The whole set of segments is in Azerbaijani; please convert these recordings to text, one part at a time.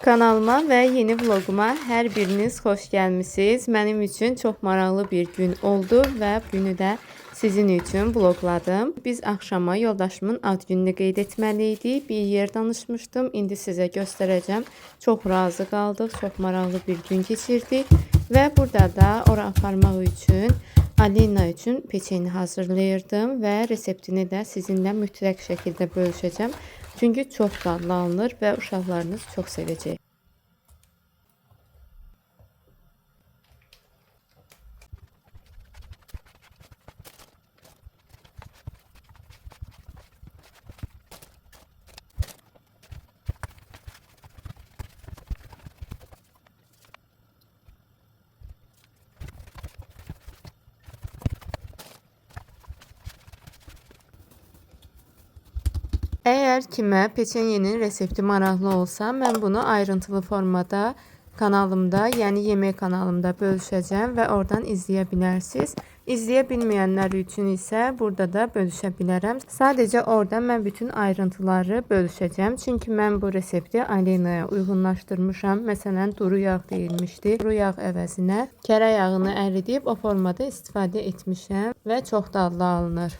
Kanalıma və yeni vloguma hər biriniz xoş gəlmisiniz. Mənim üçün çox maraqlı bir gün oldu və günü də sizin üçün vlogladım. Biz axşama yoldaşımın ad gününü qeyd etməliydik. Bir yer danışmışdım. İndi sizə göstərəcəm. Çox razı qaldıq. Çox maraqlı bir gün keçirdik. Və burada da ora aparmaq üçün Alina üçün peçeni hazırlayırdım və reseptini də sizinlə mütləq şəkildə bölüşəcəm. Çünki çox dadlı alınır və uşaqlarınız çox sevəcək. Eğer kimə peçenyenin resepti maraqlı olsa, mən bunu ayrıntılı formada kanalımda, yəni yemək kanalımda bölüşəcəm və oradan izləyə bilərsiniz. İzləyə bilməyənlər üçün isə burada da bölüşə bilərəm. Sadəcə orada mən bütün ayrıntıları bölüşəcəm. Çünki mən bu resepti Alinaya uyğunlaşdırmışam. Məsələn, duru yağ deyilmişdi. Duru yağ əvəzinə kərə yağını əridib o formada istifadə etmişəm və çox dadlı alınır.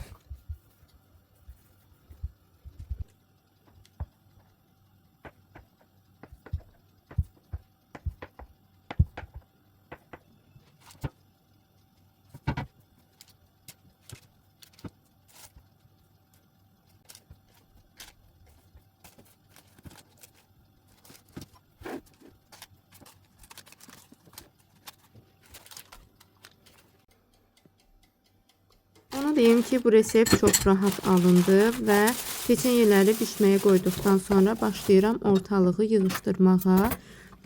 Onu diyeyim ki, bu resept çok rahat alındı və peçenyeləri bişməyə qoyduqdan sonra başlayıram ortalığı yığışdırmağa.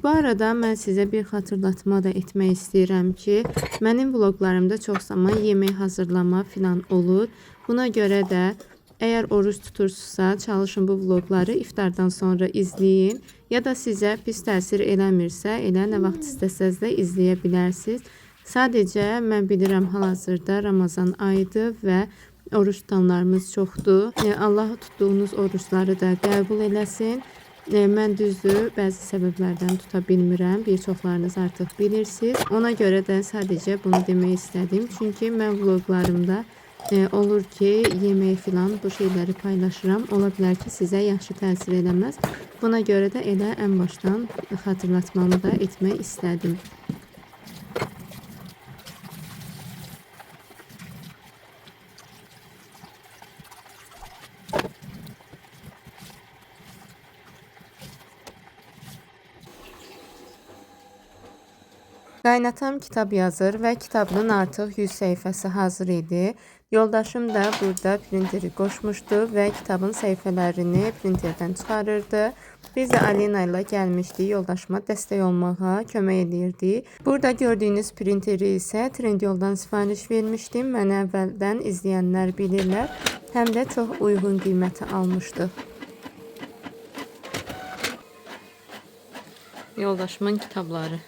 Bu arada mən sizə bir xatırlatma da etmək istəyirəm ki, mənim vloglarımda çox zaman yemək hazırlama filan olur. Buna görə də əgər oruç tutursunuzsa, çalışın bu vlogları iftardan sonra izləyin. Ya da sizə pis təsir eləmirsə, elə nə vaxt istəsəz də izləyə bilərsiniz. Sadəcə mən bilirəm hal-hazırda Ramazan ayıdır və oruç tutanlarımız çoxdur. Allah tutduğunuz oruçları da qəbul eləsin. Mən düzdür, bəzi səbəblərdən tuta bilmirəm. Bir çoxlarınız artıq bilirsiniz. Ona görə də sadəcə bunu demək istədim. Çünki mən vloglarımda olur ki, yemək filan bu şeyləri paylaşıram. Ola bilər ki, sizə yaxşı təsir eləməz. Buna görə də elə ən başdan xatırlatmamı da etmək istədim. Qaynatam kitab yazır və kitabının artıq 100 səhifəsi hazır idi. Yoldaşım da burada printeri qoşmuşdu və kitabın səhifələrini printerdən çıxarırdı. Biz də Alina ilə gəlmişdik yoldaşıma dəstək olmağa, kömək edirdik. Burada gördüyünüz printeri isə Trendyoldan sifariş vermişdim. Mənə əvvəldən izləyənlər bilirlər. Həm də çox uyğun qiyməti almışdıq. Yoldaşımın kitabları.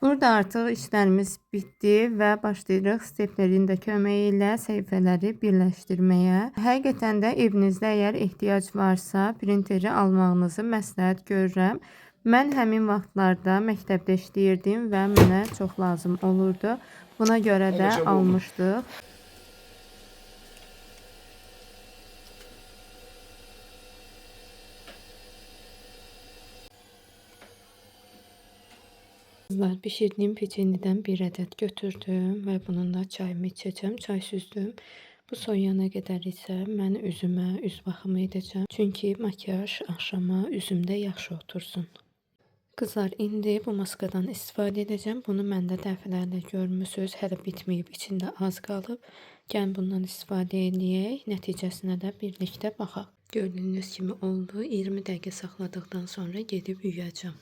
Burada artıq işlərimiz bitdi və başlayırıq steplerin də köməyi ilə səhifələri birləşdirməyə. Həqiqətən də evinizdə əgər ehtiyac varsa, printeri almağınızı məsləhət görürəm. Mən həmin vaxtlarda məktəbdə işləyirdim və mənə çox lazım olurdu. Buna görə də almışdıq. Kızlar, pişirdiyim peçeniden bir adet götürdüm ve bununla çayımı içeceğim. Çay süzdüm. Bu soyuyana qədər isə mən üzümə üz baxımı edəcəm. Çünki makyaj axşama üzümdə yaxşı otursun. Kızlar, indi bu maskadan istifadə edəcəm. Bunu məndə dəfələrlə görmüsünüz. Hələ bitməyib, içində az qalıb. Gəlin bundan istifadə edək. Nəticəsinə də birlikdə baxaq. Gördüyünüz kimi oldu. 20 dəqiqə saxladıqdan sonra gedib yuyacağım.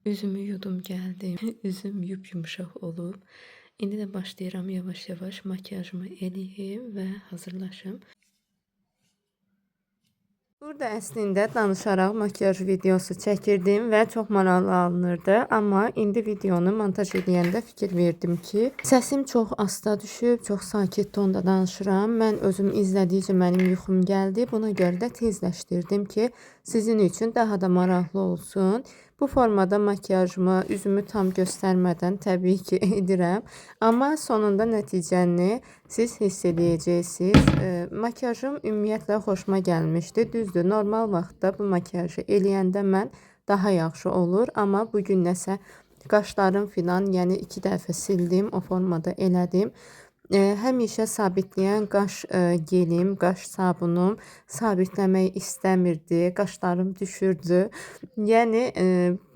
Üzümü yudum geldim. Üzüm yumuşak olub. İndi də başlayıram yavaş-yavaş makyajımı eləyim və hazırlaşım. Burada əslində danışaraq makiyaj videosu çəkirdim və çox maraqlı alınırdı. Amma indi videonu montaj edəndə fikir verdim ki, səsim çox asta düşüb, çox sakit tonda danışıram. Mən özüm izlədikcə mənim yuxum gəldi. Buna görə də tezləşdirdim ki, sizin üçün daha da maraqlı olsun. Bu formada makiyajımı, üzümü tam göstərmədən təbii ki edirəm. Amma sonunda nəticəni siz hiss edəcəksiniz. Makiyajım ümumiyyətlə xoşuma gəlmişdi. Düzdür, normal vaxtda bu makiyajı eləyəndə mən daha yaxşı olur. Amma bugün nəsə qaşlarım filan, yəni 2 dəfə sildim, o formada elədim. Həmişə sabitləyən qaş gelim, qaş sabunum sabitləmək istəmirdi. Qaşlarım düşürdü. Yəni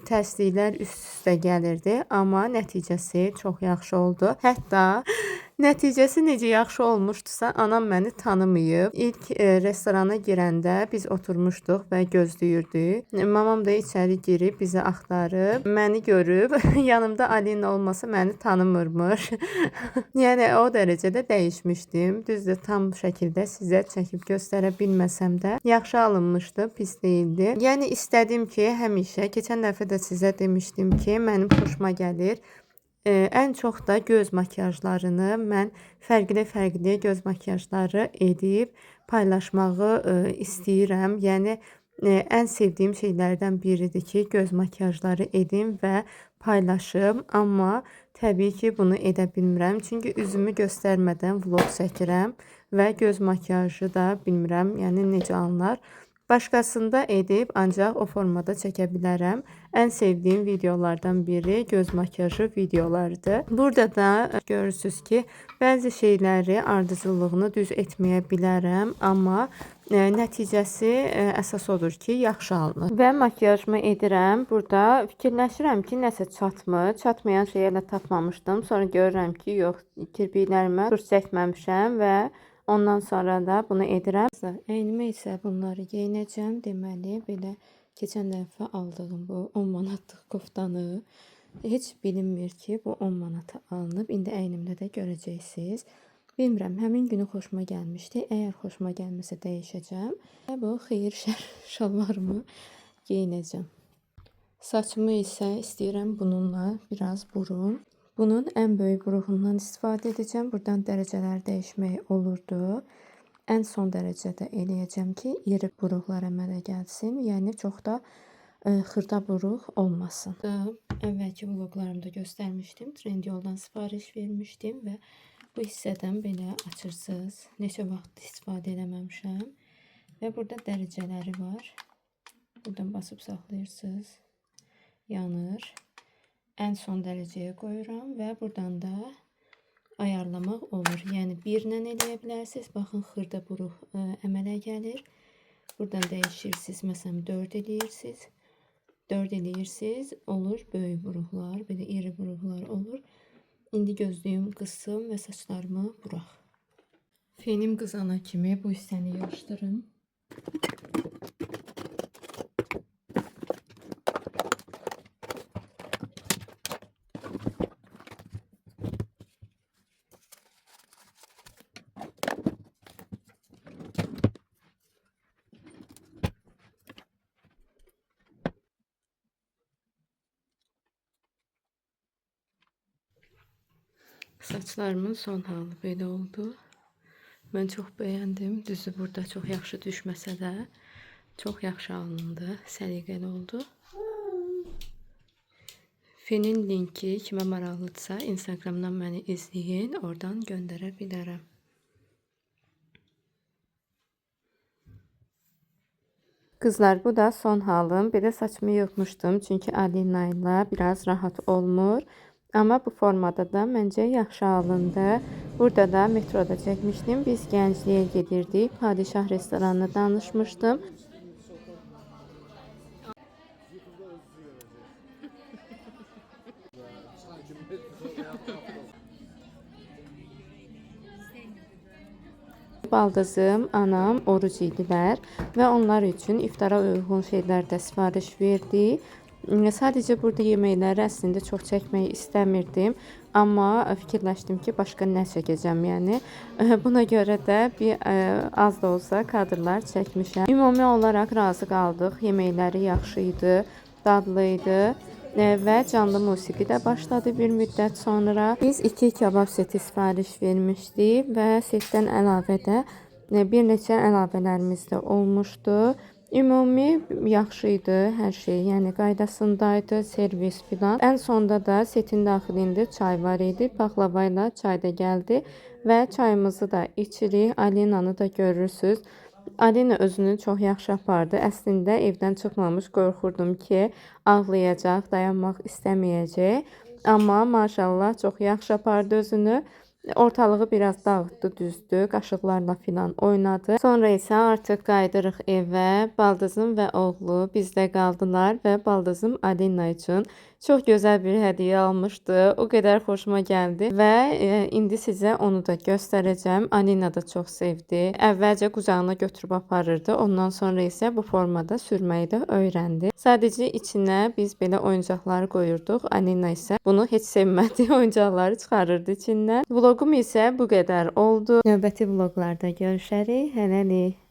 tərsliklər üst-üstə gəlirdi, amma nəticəsi çox yaxşı oldu. Hətta nəticəsi necə yaxşı olmuşdusa, anam məni tanımayıb. İlk restorana girəndə biz oturmuşduq və gözləyirdik. Mamam da içəri girib bizi axtarıb, məni görüb, yanımda Alina olmasa məni tanımırmış. Yəni o dərəcədə dəyişmişdim. Düzdür, tam şəkildə sizə çəkib göstərə bilməsəm də yaxşı alınmışdı, pis değildi. Yəni istədim ki, həmişə keçən dəfə də sizə demişdim ki, mənim xoşuma gəlir. Ən çox da göz makiyajlarını mən fərqli göz makiyajları edib paylaşmağı istəyirəm. Yəni ən sevdiyim şeylərdən biridir ki, göz makiyajları edim və paylaşım. Amma təbii ki bunu edə bilmirəm. Çünki üzümü göstərmədən vlog çəkirəm və göz makiyajı da bilmirəm, yəni necə alınır. Başqasında edib ancaq o formada çəkə bilərəm. Ən sevdiyim videolardan biri göz makiyajı videolarıdır. Burada da görürsünüz ki, bəzi şeyləri ardıcıllığını düz etməyə bilərəm, amma nəticəsi əsas odur ki, yaxşı alınır. Və makiyajımı edirəm. Burada fikirləşirəm ki, nəsə çatmır. Çatmayan şeyə elə tapmamışdım. Sonra görürəm ki, yox, kirpiklərimə turş çəkməmişəm və ondan sonra da bunu edirəm. Əynimə isə bunları geyinəcəm. Deməli, belə keçən dəfə aldığım bu 10 manatlıq koftanı heç bilinmir ki, bu 10 manata alınıb. İndi əynimdə də görəcəksiniz. Bilmirəm, həmin günü xoşuma gəlmişdi. Əgər xoşuma gəlməsə dəyişəcəm. Və bu xeyir şalvarımı geyinəcəm. Saçımı isə istəyirəm bununla biraz burum. Bunun ən böyük buruğundan istifadə edəcəm. Buradan dərəcələr dəyişmək olurdu. Ən son dərəcədə eləyəcəm ki, iri buruqlar əmələ gəlsin. Yəni çox da xırda buruq olmasın. Əvvəlki vloglarımda göstərmişdim. Trendyoldan sifariş vermişdim və bu hissədən belə açırsınız. Neçə vaxt istifadə eləməmişəm. Və burada dərəcələri var. Buradan basıb saxlayırsınız. Yanır. Ən son dərəcəyə qoyuram və buradan da ayarlamaq olur. Yəni 1 ilə eləyə bilərsiniz. Baxın, xırda buruq əmələ gəlir. Buradan dəyişirsiniz. Məsələn 4 eləyirsiniz. 4 eləyirsiniz. Olur böyük buruqlar, belə iri buruqlar olur. İndi gözlüyüm qızsın və saçlarımı buraq. Fenim qızana kimi bu hissəni yığışdırım. Saçlarımın son halı belə oldu. Mən çox bəyəndim. Düzü burada çox yaxşı düşməsə də çox yaxşı alındı. Səliqəli oldu. Fenin linki kimə maraqlıdırsa Instagramdan məni izləyin. Oradan göndərə bilərəm. Kızlar, bu da son halım. Bir de saçımı yığmışdım. Çünkü Alina ile biraz rahat olmur. Ama bu formada da məncə yaxşı alındı. Burada da metroda çəkmişdim. Biz Gəncliyə gedirdik. Padişah restoranına danışmışdım. Baldızım, anam oruc idilər və onlar üçün iftara uyğun şeylər də sifariş verdik. Sadəcə burada yeməkləri əslində çox çəkmək istəmirdim. Amma fikirləşdim ki, başqa nə çəkəcəm, yəni. Buna görə də az da olsa kadrlar çəkmişəm. Ümumi olaraq razı qaldıq. Yeməkləri yaxşı idi, dadlı idi. Və canlı musiqi də başladı bir müddət sonra. Biz 2 kabab seti sifariş vermişdik və setdən əlavə də bir neçə əlavələrimiz də olmuşdu. Ümumi yaxşı idi hər şey, yəni qaydasındaydı, servis filan. Ən sonda da setin daxilində çay var idi. Paxlava ilə çay da gəldi və çayımızı da içirik. Alinanı da görürsüz. Alina özünü çox yaxşı apardı. Əslində evdən çıxmamış qorxurdum ki, ağlayacaq, dayanmaq istəməyəcək. Amma maşallah çox yaxşı apardı özünü. Ortalığı biraz dağıtdı, düzdü, qaşıqlarla filan oynadı. Sonra isə artıq qayıdırıq evə. Baldızım və oğlu bizdə qaldılar və baldızım Alina üçün çox gözəl bir hədiyyə almışdı. O qədər xoşuma gəldi və indi sizə onu da göstərəcəm. Alina da çox sevdi. Əvvəlcə qucağına götürüb aparırdı. Ondan sonra isə bu formada sürməyi də öyrəndi. Sadəcə içinə biz belə oyuncaqları qoyurduq. Alina isə bunu heç sevmədi. Oyuncaqları çıxarırdı içindən. Vloqum isə bu qədər oldu. Növbəti vloqlarda görüşərik. Hələlik.